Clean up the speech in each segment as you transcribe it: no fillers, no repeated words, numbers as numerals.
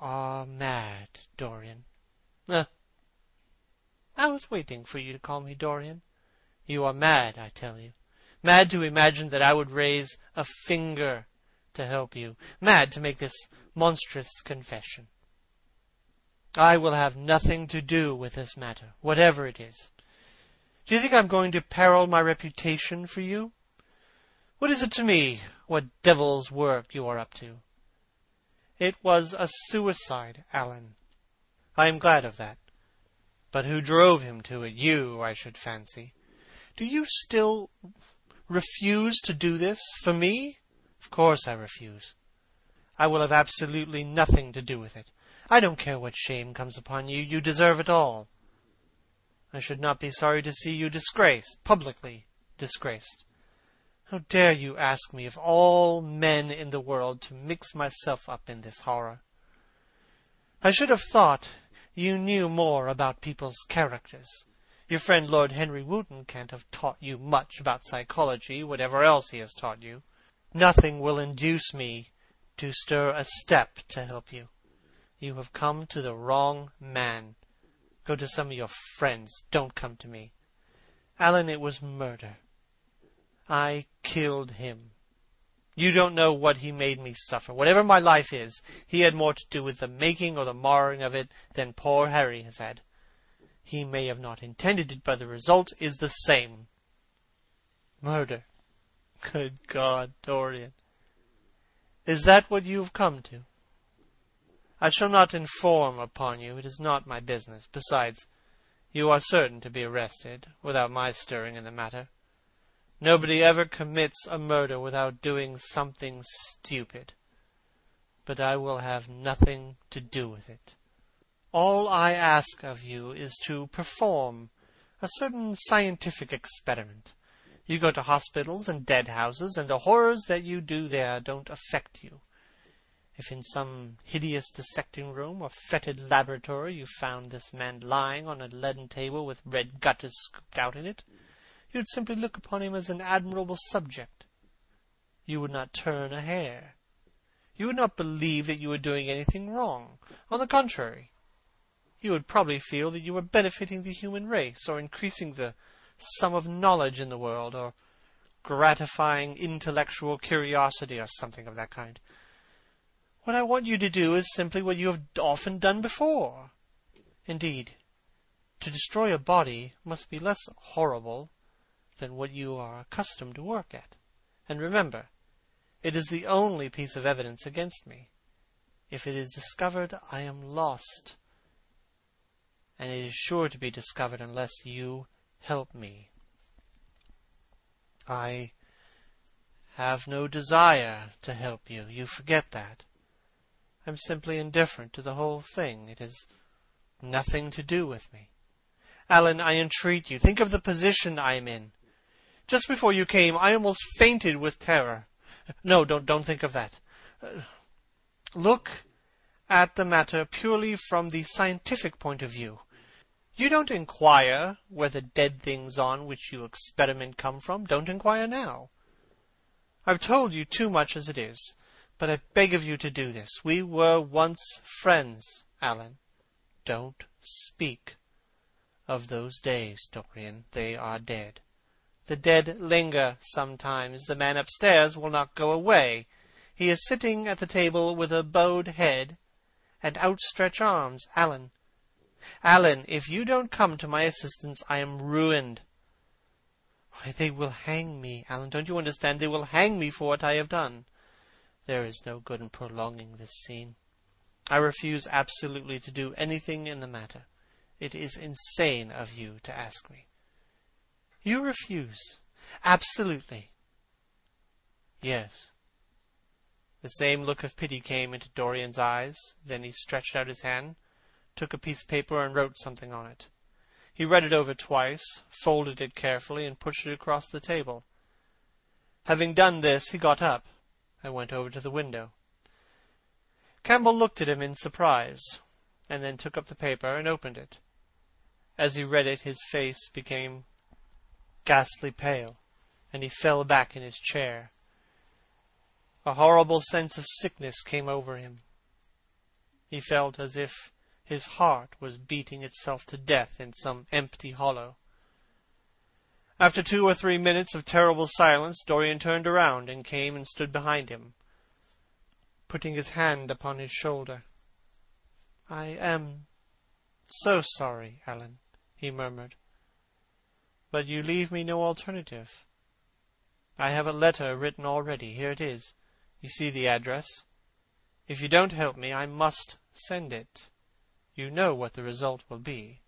are mad, Dorian." "I was waiting for you to call me Dorian. You are mad, I tell you. Mad to imagine that I would raise a finger to help you. Mad to make this monstrous confession. I will have nothing to do with this matter, whatever it is. Do you think I'm going to peril my reputation for you? What is it to me what devil's work you are up to? It was a suicide, Alan. I am glad of that. But who drove him to it? You, I should fancy. Do you still refuse to do this for me?" "Of course I refuse. I will have absolutely nothing to do with it. I don't care what shame comes upon you. You deserve it all. I should not be sorry to see you disgraced, publicly disgraced. How dare you ask me, of all men in the world, to mix myself up in this horror? I should have thought you knew more about people's characters. Your friend Lord Henry Wotton can't have taught you much about psychology, whatever else he has taught you. Nothing will induce me to stir a step to help you. You have come to the wrong man. Go to some of your friends. Don't come to me. Alan, it was murder. I killed him. You don't know what he made me suffer. Whatever my life is, he had more to do with the making or the marring of it than poor Harry has had. He may have not intended it, but the result is the same. Murder. Good God, Dorian. Is that what you have come to? I shall not inform upon you. It is not my business. Besides, you are certain to be arrested, without my stirring in the matter. Nobody ever commits a murder without doing something stupid. But I will have nothing to do with it. All I ask of you is to perform a certain scientific experiment. You go to hospitals and dead houses, and the horrors that you do there don't affect you. If in some hideous dissecting room or fetid laboratory you found this man lying on a leaden table with red gutters scooped out in it, you would simply look upon him as an admirable subject. You would not turn a hair. You would not believe that you were doing anything wrong. On the contrary, you would probably feel that you were benefiting the human race, or increasing the sum of knowledge in the world, or gratifying intellectual curiosity, or something of that kind. What I want you to do is simply what you have often done before. Indeed, to destroy a body must be less horrible than what you are accustomed to work at. And remember, it is the only piece of evidence against me. If it is discovered, I am lost. And it is sure to be discovered unless you help me. I have no desire to help you. You forget that. I'm simply indifferent to the whole thing. It has nothing to do with me. Alan, I entreat you, think of the position I am in. Just before you came, I almost fainted with terror. No, don't think of that. Look at the matter purely from the scientific point of view. You don't inquire where the dead things on which you experiment come from. Don't inquire now. I've told you too much as it is, but I beg of you to do this. We were once friends, Alan. Don't speak of those days, Dorian. They are dead. The dead linger sometimes. The man upstairs will not go away. He is sitting at the table with a bowed head and outstretched arms. Alan, if you don't come to my assistance, I am ruined. Why, they will hang me, Alan. Don't you understand? They will hang me for what I have done. There is no good in prolonging this scene. I refuse absolutely to do anything in the matter. It is insane of you to ask me. You refuse? Absolutely? Yes. The same look of pity came into Dorian's eyes. Then he stretched out his hand, took a piece of paper, and wrote something on it. He read it over twice, folded it carefully, and pushed it across the table. Having done this, he got up and went over to the window. Campbell looked at him in surprise, and then took up the paper and opened it. As he read it, his face became ghastly pale, and he fell back in his chair. A horrible sense of sickness came over him. He felt as if his heart was beating itself to death in some empty hollow. After 2 or 3 minutes of terrible silence, Dorian turned around and came and stood behind him, putting his hand upon his shoulder. "I am so sorry, Alan," he murmured. "But you leave me no alternative. I have a letter written already. Here it is. You see the address. If you don't help me, I must send it. You know what the result will be.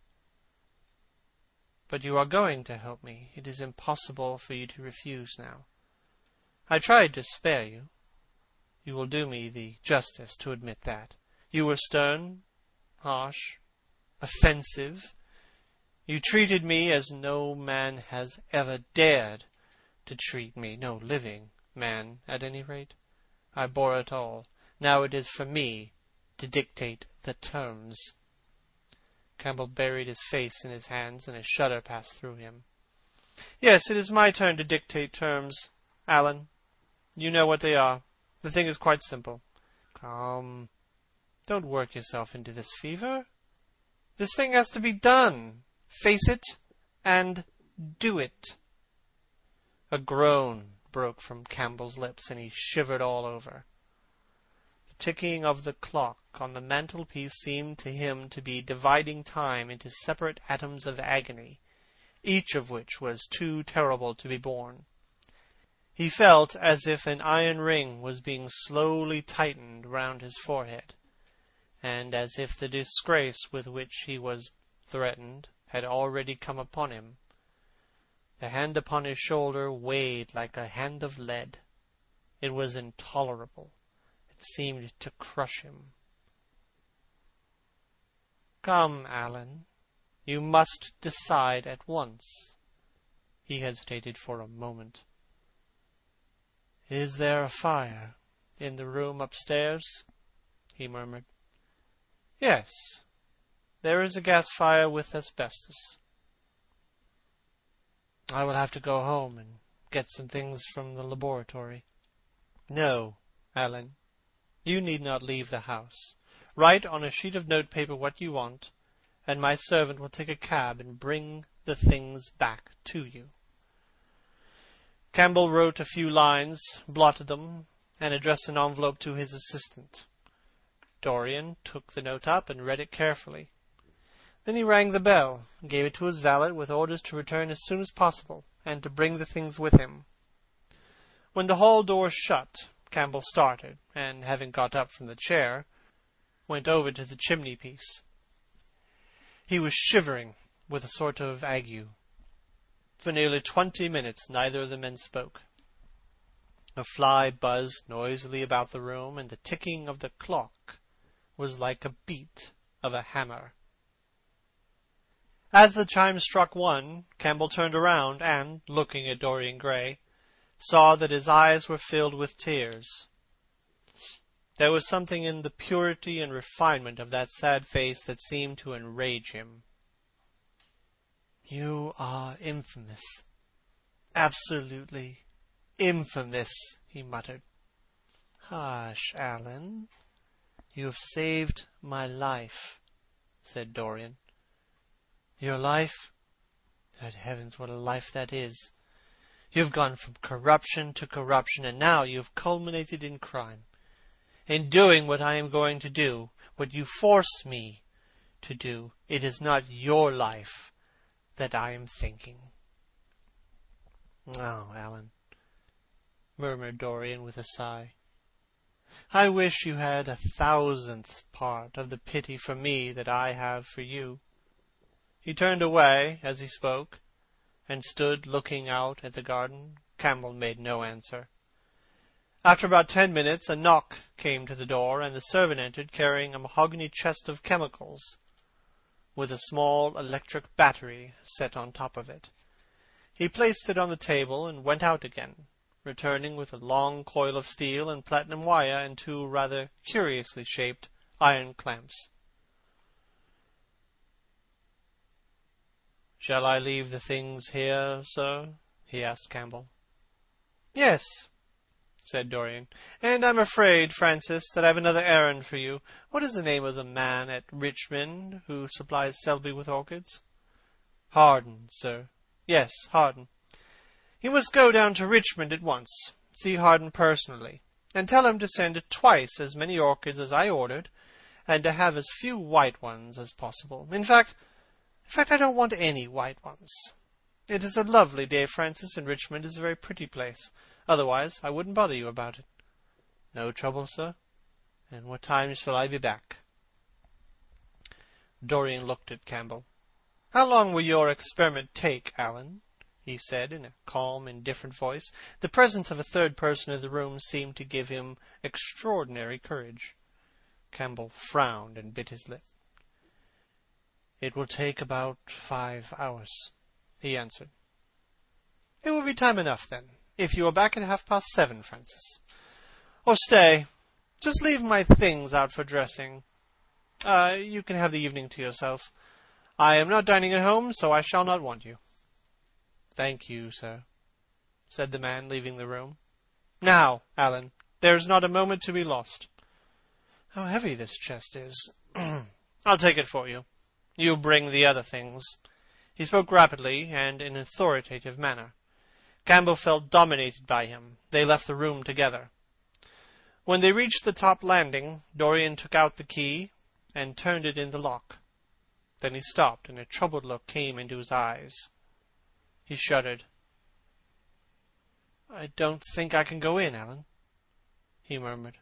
But you are going to help me. It is impossible for you to refuse now. I tried to spare you. You will do me the justice to admit that. You were stern, harsh, offensive. You treated me as no man has ever dared to treat me, no living man, at any rate. I bore it all. Now it is for me to dictate the terms." Campbell buried his face in his hands, and a shudder passed through him. "Yes, it is my turn to dictate terms, Alan. You know what they are. The thing is quite simple. Come, don't work yourself into this fever. This thing has to be done. Face it, and do it." A groan broke from Campbell's lips, and he shivered all over. The ticking of the clock on the mantelpiece seemed to him to be dividing time into separate atoms of agony, each of which was too terrible to be borne. He felt as if an iron ring was being slowly tightened round his forehead, and as if the disgrace with which he was threatened had already come upon him. The hand upon his shoulder weighed like a hand of lead. It was intolerable. It seemed to crush him. "Come, Alan, you must decide at once." He hesitated for a moment. "Is there a fire in the room upstairs?" he murmured. "Yes, there is a gas fire with asbestos." "I will have to go home and get some things from the laboratory." "No, Alan, you need not leave the house. Write on a sheet of notepaper what you want, and my servant will take a cab and bring the things back to you." Campbell wrote a few lines, blotted them, and addressed an envelope to his assistant. Dorian took the note up and read it carefully. Then he rang the bell, and gave it to his valet with orders to return as soon as possible, and to bring the things with him. When the hall door shut, Campbell started, and having got up from the chair, went over to the chimney-piece. He was shivering with a sort of ague. For nearly 20 minutes neither of the men spoke. A fly buzzed noisily about the room, and the ticking of the clock was like a beat of a hammer. As the chime struck 1, Campbell turned around and, looking at Dorian Gray, saw that his eyes were filled with tears. There was something in the purity and refinement of that sad face that seemed to enrage him. "You are infamous, absolutely infamous," he muttered. "Hush, Alan. You have saved my life," said Dorian. "Your life? Good heavens, what a life that is! You have gone from corruption to corruption, and now you have culminated in crime. In doing what I am going to do, what you force me to do, it is not your life that I am thinking." "Oh, Alan," murmured Dorian with a sigh, "I wish you had 1,000th part of the pity for me that I have for you." He turned away as he spoke, and stood looking out at the garden. Campbell made no answer. After about 10 minutes, a knock came to the door, and the servant entered, carrying a mahogany chest of chemicals, with a small electric battery set on top of it. He placed it on the table and went out again, returning with a long coil of steel and platinum wire and 2 rather curiously shaped iron clamps. "Shall I leave the things here, sir?" he asked Campbell. "Yes, said Dorian. "And I'm afraid, Francis, that I've another errand for you. What is the name of the man at Richmond who supplies Selby with orchids?" "Harden, sir." "Yes, Harden. You must go down to Richmond at once, see Harden personally, and tell him to send twice as many orchids as I ordered, and to have as few white ones as possible. In fact, I don't want any white ones. It is a lovely day, Francis, and Richmond is a very pretty place. Otherwise, I wouldn't bother you about it." "No trouble, sir. And what time shall I be back?" Dorian looked at Campbell. "How long will your experiment take, Alan?" he said in a calm, indifferent voice. The presence of a third person in the room seemed to give him extraordinary courage. Campbell frowned and bit his lip. "It will take about 5 hours," he answered. "It will be time enough, then, if you are back at 7:30, Francis. Or stay, just leave my things out for dressing. You can have the evening to yourself. I am not dining at home, so I shall not want you." "Thank you, sir," said the man, leaving the room. "Now, Alan, there is not a moment to be lost. How heavy this chest is. I'll take it for you. You bring the other things." He spoke rapidly and in an authoritative manner. Campbell felt dominated by him. They left the room together. When they reached the top landing, Dorian took out the key and turned it in the lock. Then he stopped, and a troubled look came into his eyes. He shuddered. "I don't think I can go in, Alan," he murmured.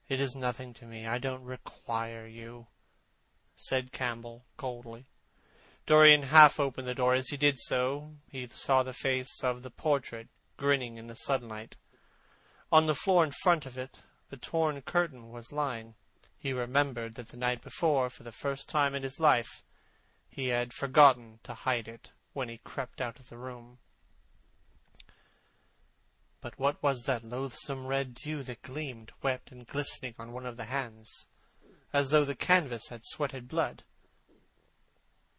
"It is nothing to me. I don't require you," said Campbell coldly. Dorian half opened the door. As he did so, he saw the face of the portrait grinning in the sunlight. On the floor in front of it, the torn curtain was lying. He remembered that the night before, for the first time in his life, he had forgotten to hide it when he crept out of the room. But what was that loathsome red dew that gleamed, wet and glistening on one of the hands, as though the canvas had sweated blood?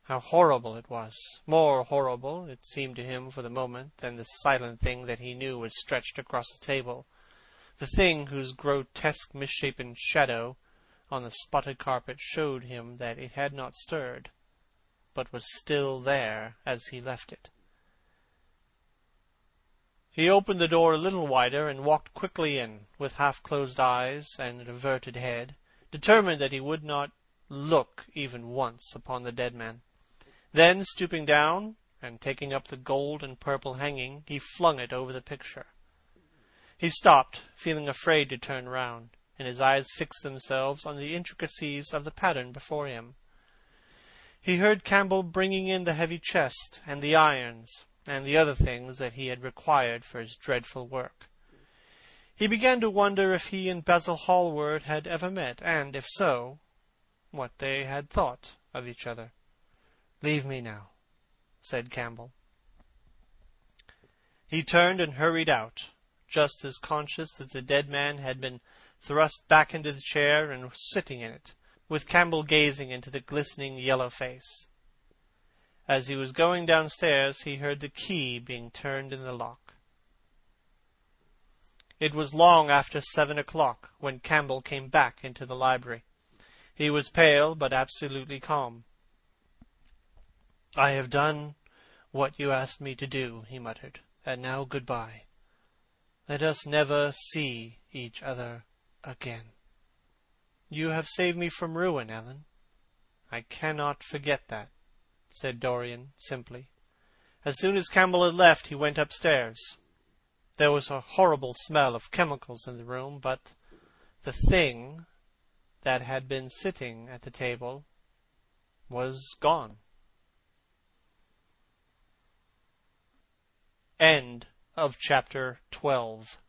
How horrible it was! More horrible, it seemed to him for the moment, than the silent thing that he knew was stretched across the table, the thing whose grotesque misshapen shadow on the spotted carpet showed him that it had not stirred, but was still there as he left it. He opened the door a little wider and walked quickly in, with half-closed eyes and an averted head, determined that he would not look even once upon the dead man. Then, stooping down and taking up the gold and purple hanging, he flung it over the picture. He stopped, feeling afraid to turn round, and his eyes fixed themselves on the intricacies of the pattern before him. He heard Campbell bringing in the heavy chest, and the irons, and the other things that he had required for his dreadful work. He began to wonder if he and Basil Hallward had ever met, and, if so, what they had thought of each other. "Leave me now," said Campbell. He turned and hurried out, just as conscious that the dead man had been thrust back into the chair and was sitting in it, with Campbell gazing into the glistening yellow face. As he was going downstairs, he heard the key being turned in the lock. It was long after 7 o'clock when Campbell came back into the library. He was pale, but absolutely calm. "I have done what you asked me to do," he muttered, "and now good-bye. Let us never see each other again." "You have saved me from ruin, Ellen. I cannot forget that," said Dorian simply. As soon as Campbell had left, he went upstairs. There was a horrible smell of chemicals in the room, but the thing that had been sitting at the table was gone. End of chapter 12.